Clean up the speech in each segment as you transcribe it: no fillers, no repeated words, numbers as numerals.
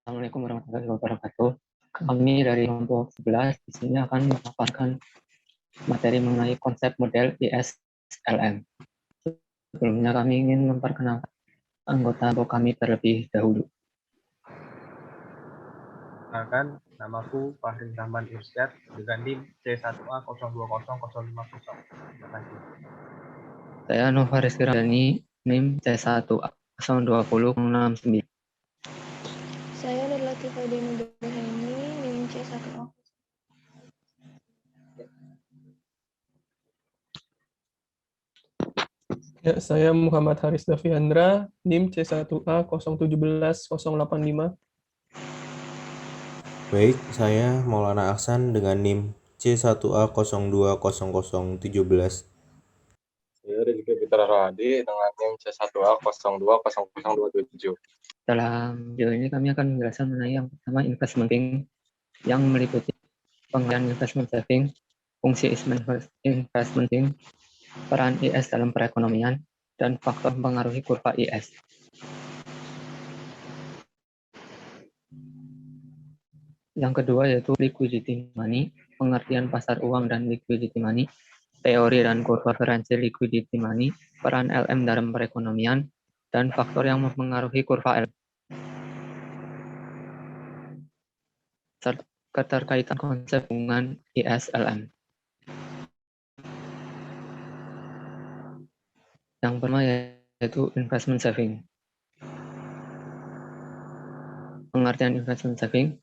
Assalamualaikum warahmatullahi wabarakatuh. Kami dari kelompok 11 di sini akan memaparkan materi mengenai konsep model ISLM. Sebelumnya kami ingin memperkenalkan anggota kelompok kami terlebih dahulu. Perkenalkan, namaku Fahri Rahman Irsyad dengan NIM C1A020050. Terima kasih. Saya Nova Rizky Ramadhani, NIM C1A020069. Saya Nur Latifah Deni Nugraini, NIM C1A. Ya, saya Muhammad Haris Daviandra, NIM C1A017085. Baik, saya Maulana Aksan dengan NIM C1A020017. Saya Rizky Fitra Rawadi dengan NIM C1A020027. Dalam video ini kami akan menjelaskan mengenai yang pertama investment saving yang meliputi pengertian investment saving, fungsi investment saving, peran IS dalam perekonomian, dan faktor mempengaruhi kurva IS. Yang kedua yaitu liquidity money, pengertian pasar uang dan liquidity money, teori dan kurva referensi liquidity money, peran LM dalam perekonomian, dan faktor yang mempengaruhi kurva LM. Keterkaitan konsep hubungan IS-LM. Yang pertama yaitu investment saving. Pengertian investment saving,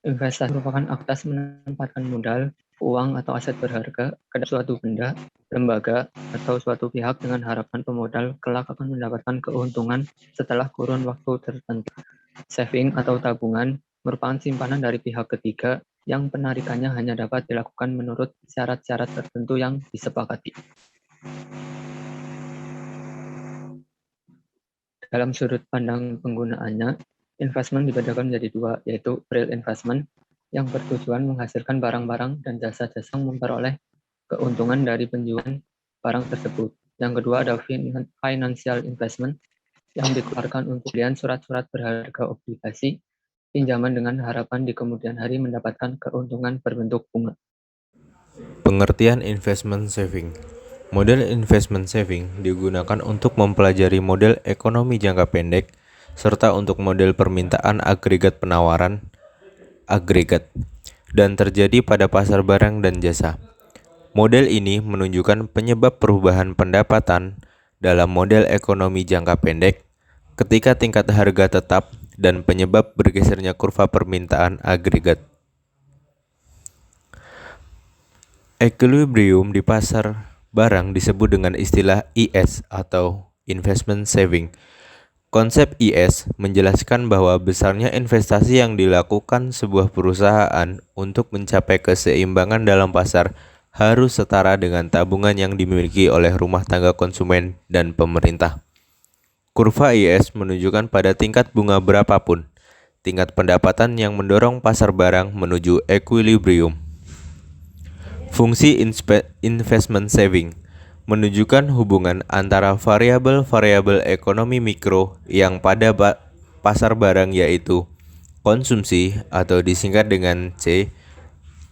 investasi merupakan aktivitas menempatkan modal, uang atau aset berharga ke suatu benda, lembaga, atau suatu pihak dengan harapan pemodal kelak akan mendapatkan keuntungan setelah kurun waktu tertentu. Saving atau tabungan merupakan simpanan dari pihak ketiga yang penarikannya hanya dapat dilakukan menurut syarat-syarat tertentu yang disepakati. Dalam sudut pandang penggunaannya, investment dibedakan menjadi dua, yaitu real investment yang bertujuan menghasilkan barang-barang dan jasa-jasa yang memperoleh keuntungan dari penjualan barang tersebut. Yang kedua ada financial investment yang dikeluarkan untuk pembelian surat-surat berharga obligasi, pinjaman dengan harapan di kemudian hari mendapatkan keuntungan berbentuk bunga. Pengertian investment saving. Model investment saving digunakan untuk mempelajari model ekonomi jangka pendek serta untuk model permintaan agregat penawaran agregat dan terjadi pada pasar barang dan jasa. Model ini menunjukkan penyebab perubahan pendapatan dalam model ekonomi jangka pendek ketika tingkat harga tetap dan penyebab bergesernya kurva permintaan agregat. Equilibrium di pasar barang disebut dengan istilah IS atau investment saving. Konsep IS menjelaskan bahwa besarnya investasi yang dilakukan sebuah perusahaan untuk mencapai keseimbangan dalam pasar harus setara dengan tabungan yang dimiliki oleh rumah tangga konsumen dan pemerintah. Kurva IS menunjukkan pada tingkat bunga berapapun, tingkat pendapatan yang mendorong pasar barang menuju equilibrium. Fungsi investment saving menunjukkan hubungan antara variabel-variabel ekonomi mikro yang pada pasar barang yaitu konsumsi atau disingkat dengan C,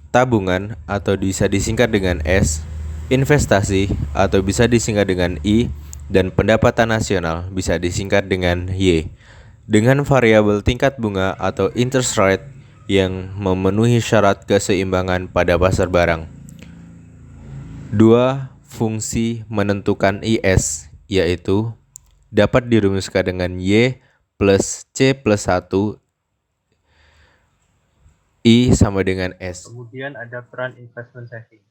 tabungan atau bisa disingkat dengan S, investasi atau bisa disingkat dengan I, dan pendapatan nasional bisa disingkat dengan Y, dengan variabel tingkat bunga atau interest rate yang memenuhi syarat keseimbangan pada pasar barang. Dua fungsi menentukan IS yaitu dapat dirumuskan dengan Y plus C plus 1 I sama dengan S. Kemudian ada peran investment saving.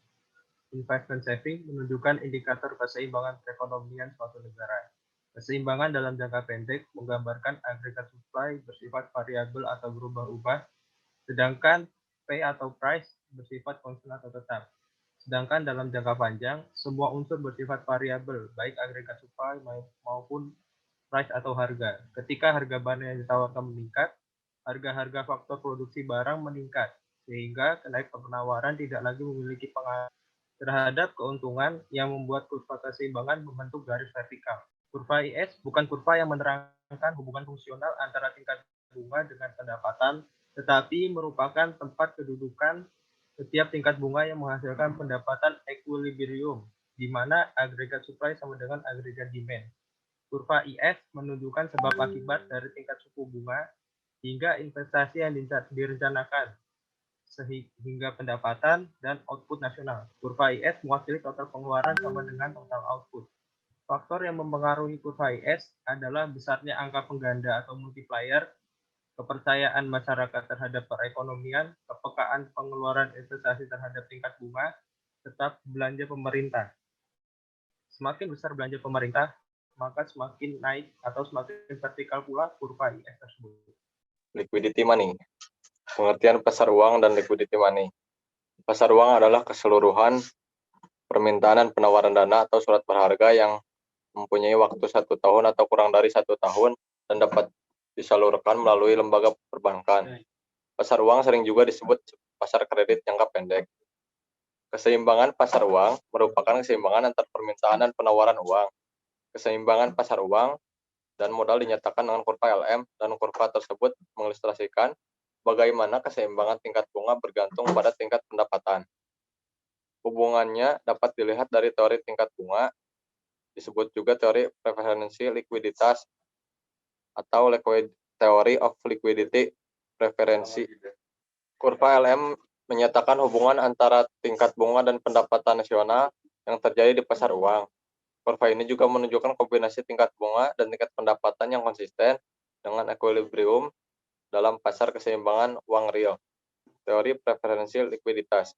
Investment saving menunjukkan indikator keseimbangan perekonomian suatu negara. Keseimbangan dalam jangka pendek menggambarkan agregat supply bersifat variabel atau berubah-ubah, sedangkan P atau price bersifat konstan atau tetap. Sedangkan dalam jangka panjang, semua unsur bersifat variabel, baik agregat supply maupun price atau harga. Ketika harga barang yang ditawarkan meningkat, harga-harga faktor produksi barang meningkat, sehingga kenaikan penawaran tidak lagi memiliki pengaruh terhadap keuntungan yang membuat kurva keseimbangan membentuk garis vertikal. Kurva IS bukan kurva yang menerangkan hubungan fungsional antara tingkat bunga dengan pendapatan, tetapi merupakan tempat kedudukan setiap tingkat bunga yang menghasilkan pendapatan equilibrium, di mana agregat supply sama dengan agregat demand. Kurva IS menunjukkan sebab akibat dari tingkat suku bunga hingga investasi yang direncanakan, sehingga pendapatan dan output nasional. Kurva IS mewakili total pengeluaran sama dengan total output. Faktor yang mempengaruhi kurva IS adalah besarnya angka pengganda atau multiplier, kepercayaan masyarakat terhadap perekonomian, kepekaan pengeluaran investasi terhadap tingkat bunga, serta belanja pemerintah. Semakin besar belanja pemerintah, maka semakin naik atau semakin vertikal pula kurva IS tersebut. Liquidity money. Pengertian pasar uang dan liquidity money. Pasar uang adalah keseluruhan permintaan dan penawaran dana atau surat berharga yang mempunyai waktu 1 tahun atau kurang dari 1 tahun dan dapat disalurkan melalui lembaga perbankan. Pasar uang sering juga disebut pasar kredit jangka pendek. Keseimbangan pasar uang merupakan keseimbangan antar permintaan dan penawaran uang. Keseimbangan pasar uang dan modal dinyatakan dengan kurva LM, dan kurva tersebut mengilustrasikan bagaimana keseimbangan tingkat bunga bergantung pada tingkat pendapatan. Hubungannya dapat dilihat dari teori tingkat bunga, disebut juga teori preferensi likuiditas atau theory of liquidity preferensi. Kurva LM menyatakan hubungan antara tingkat bunga dan pendapatan nasional yang terjadi di pasar uang. Kurva ini juga menunjukkan kombinasi tingkat bunga dan tingkat pendapatan yang konsisten dengan equilibrium dalam pasar keseimbangan uang real. Teori preferensi likuiditas.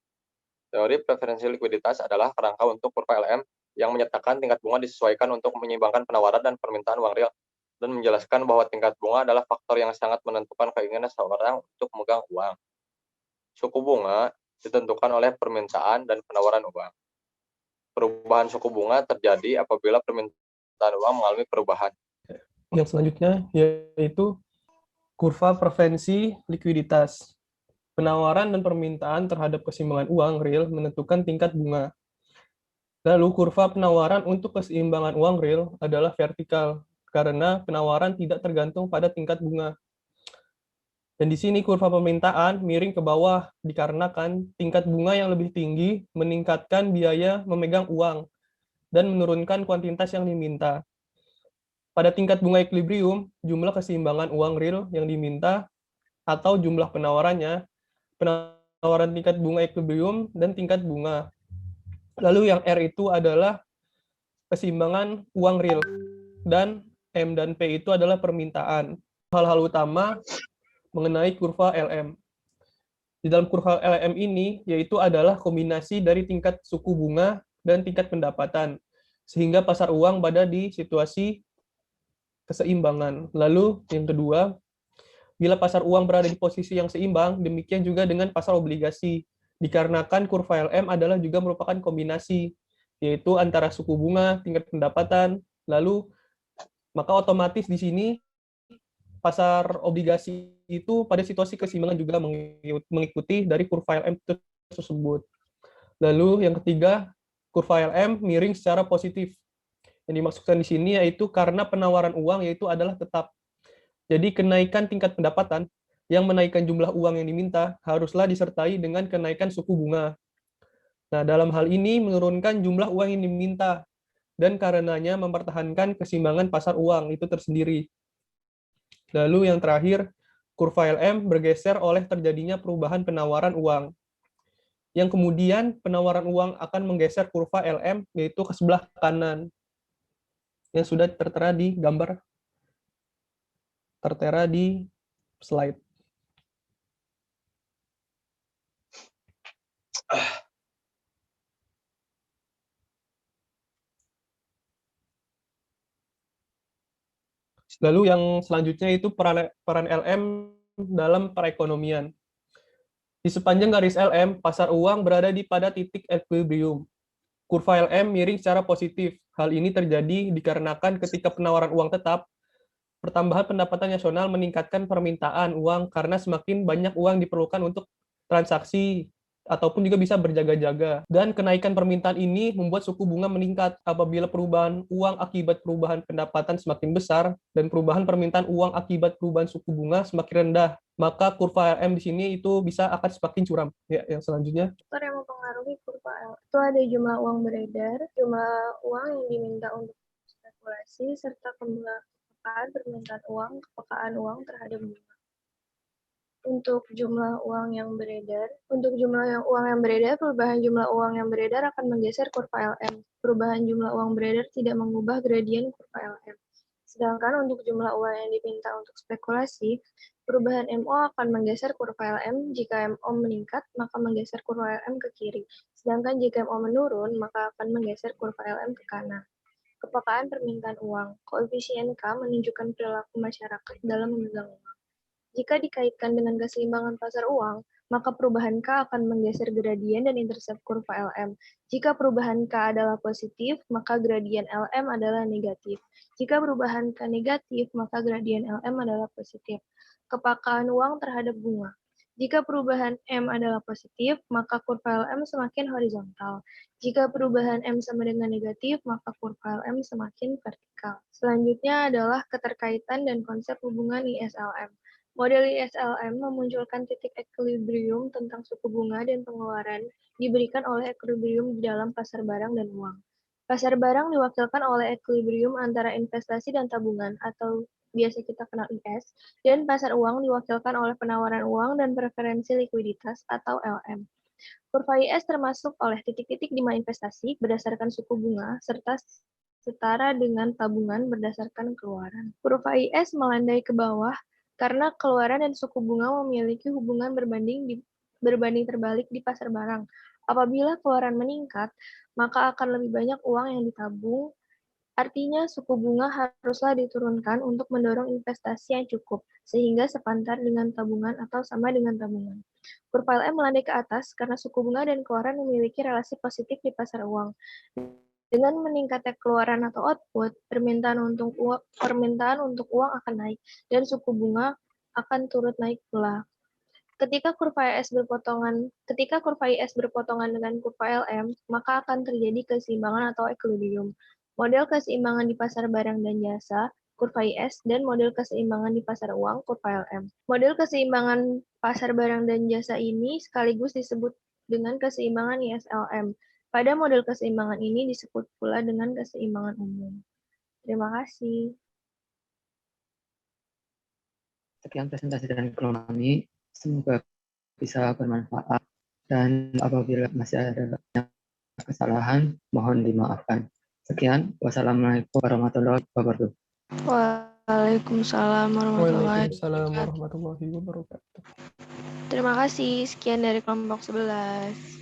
Teori preferensi likuiditas adalah kerangka untuk kurva LM yang menyatakan tingkat bunga disesuaikan untuk menyeimbangkan penawaran dan permintaan uang real, dan menjelaskan bahwa tingkat bunga adalah faktor yang sangat menentukan keinginan seseorang untuk memegang uang. Suku bunga ditentukan oleh permintaan dan penawaran uang. Perubahan suku bunga terjadi apabila permintaan uang mengalami perubahan. Yang selanjutnya yaitu kurva preferensi likuiditas. Penawaran dan permintaan terhadap keseimbangan uang real menentukan tingkat bunga. Lalu kurva penawaran untuk keseimbangan uang real adalah vertikal, karena penawaran tidak tergantung pada tingkat bunga. Dan di sini kurva permintaan miring ke bawah dikarenakan tingkat bunga yang lebih tinggi meningkatkan biaya memegang uang dan menurunkan kuantitas yang diminta. Pada tingkat bunga equilibrium, jumlah keseimbangan uang real yang diminta atau jumlah penawarannya, penawaran tingkat bunga equilibrium dan tingkat bunga. Lalu yang R itu adalah keseimbangan uang real dan M dan P itu adalah permintaan. Hal-hal utama mengenai kurva LM. Di dalam kurva LM ini yaitu adalah kombinasi dari tingkat suku bunga dan tingkat pendapatan, sehingga pasar uang berada di situasi keseimbangan. Lalu yang kedua, bila pasar uang berada di posisi yang seimbang, demikian juga dengan pasar obligasi, dikarenakan kurva LM adalah juga merupakan kombinasi, yaitu antara suku bunga, tingkat pendapatan, lalu maka otomatis di sini pasar obligasi itu pada situasi keseimbangan juga mengikuti dari kurva LM tersebut. Lalu yang ketiga, kurva LM miring secara positif. Yang dimaksudkan di sini yaitu karena penawaran uang yaitu adalah tetap. Jadi kenaikan tingkat pendapatan yang menaikkan jumlah uang yang diminta haruslah disertai dengan kenaikan suku bunga. Nah, dalam hal ini menurunkan jumlah uang yang diminta dan karenanya mempertahankan keseimbangan pasar uang itu tersendiri. Lalu yang terakhir, kurva LM bergeser oleh terjadinya perubahan penawaran uang. Yang kemudian penawaran uang akan menggeser kurva LM yaitu ke sebelah kanan. Yang sudah tertera di gambar, tertera di slide. Lalu yang selanjutnya itu peran LM dalam perekonomian. Di sepanjang garis LM, pasar uang berada pada titik equilibrium. Kurva LM miring secara positif. Hal ini terjadi dikarenakan ketika penawaran uang tetap, pertambahan pendapatan nasional meningkatkan permintaan uang karena semakin banyak uang diperlukan untuk transaksi ataupun juga bisa berjaga-jaga. Dan kenaikan permintaan ini membuat suku bunga meningkat. Apabila perubahan uang akibat perubahan pendapatan semakin besar dan perubahan permintaan uang akibat perubahan suku bunga semakin rendah, maka kurva LM di sini itu akan semakin curam. Ya, yang selanjutnya. Faktor yang mempengaruhi kurva L itu ada jumlah uang beredar, jumlah uang yang diminta untuk spekulasi, serta kepekaan permintaan uang, kepekaan uang terhadap bunga. Untuk jumlah uang yang beredar, perubahan jumlah uang yang beredar akan menggeser kurva LM. Perubahan jumlah uang beredar tidak mengubah gradien kurva LM. Sedangkan untuk jumlah uang yang diminta untuk spekulasi, perubahan MO akan menggeser kurva LM. Jika MO meningkat, maka menggeser kurva LM ke kiri. Sedangkan jika MO menurun, maka akan menggeser kurva LM ke kanan. Kepekaan permintaan uang. Koefisien K menunjukkan perilaku masyarakat dalam memegang uang. Jika dikaitkan dengan keseimbangan pasar uang, maka perubahan K akan menggeser gradien dan intercept kurva LM. Jika perubahan K adalah positif, maka gradien LM adalah negatif. Jika perubahan K negatif, maka gradien LM adalah positif. Kepekaan uang terhadap bunga. Jika perubahan M adalah positif, maka kurva LM semakin horizontal. Jika perubahan M sama dengan negatif, maka kurva LM semakin vertikal. Selanjutnya adalah keterkaitan dan konsep hubungan ISLM. Model ISLM memunculkan titik equilibrium tentang suku bunga dan pengeluaran diberikan oleh equilibrium di dalam pasar barang dan uang. Pasar barang diwakilkan oleh equilibrium antara investasi dan tabungan atau biasa kita kenal IS, dan pasar uang diwakilkan oleh penawaran uang dan preferensi likuiditas atau LM. Kurva IS termasuk oleh titik-titik di mana investasi berdasarkan suku bunga serta setara dengan tabungan berdasarkan keluaran. Kurva IS melandai ke bawah karena keluaran dan suku bunga memiliki hubungan berbanding terbalik di pasar barang. Apabila keluaran meningkat, maka akan lebih banyak uang yang ditabung. Artinya suku bunga haruslah diturunkan untuk mendorong investasi yang cukup, sehingga sepantar dengan tabungan atau sama dengan tabungan. Kurva LM melandai ke atas karena suku bunga dan keluaran memiliki relasi positif di pasar uang. Dengan meningkatnya keluaran atau output, permintaan untuk uang akan naik, dan suku bunga akan turut naik pula. Ketika kurva IS berpotongan dengan kurva LM, maka akan terjadi keseimbangan atau equilibrium. Model keseimbangan di pasar barang dan jasa, kurva IS, dan model keseimbangan di pasar uang, kurva LM. Model keseimbangan pasar barang dan jasa ini sekaligus disebut dengan keseimbangan ISLM. Pada model keseimbangan ini disebut pula dengan keseimbangan umum. Terima kasih. Sekian presentasi dari kami. Semoga bisa bermanfaat. Dan apabila masih ada kesalahan, mohon dimaafkan. Sekian. Wassalamualaikum warahmatullahi wabarakatuh. Waalaikumsalam warahmatullahi Waalaikumsalam wabarakatuh. warahmatullahi wabarakatuh. Terima kasih. Sekian dari kelompok 11.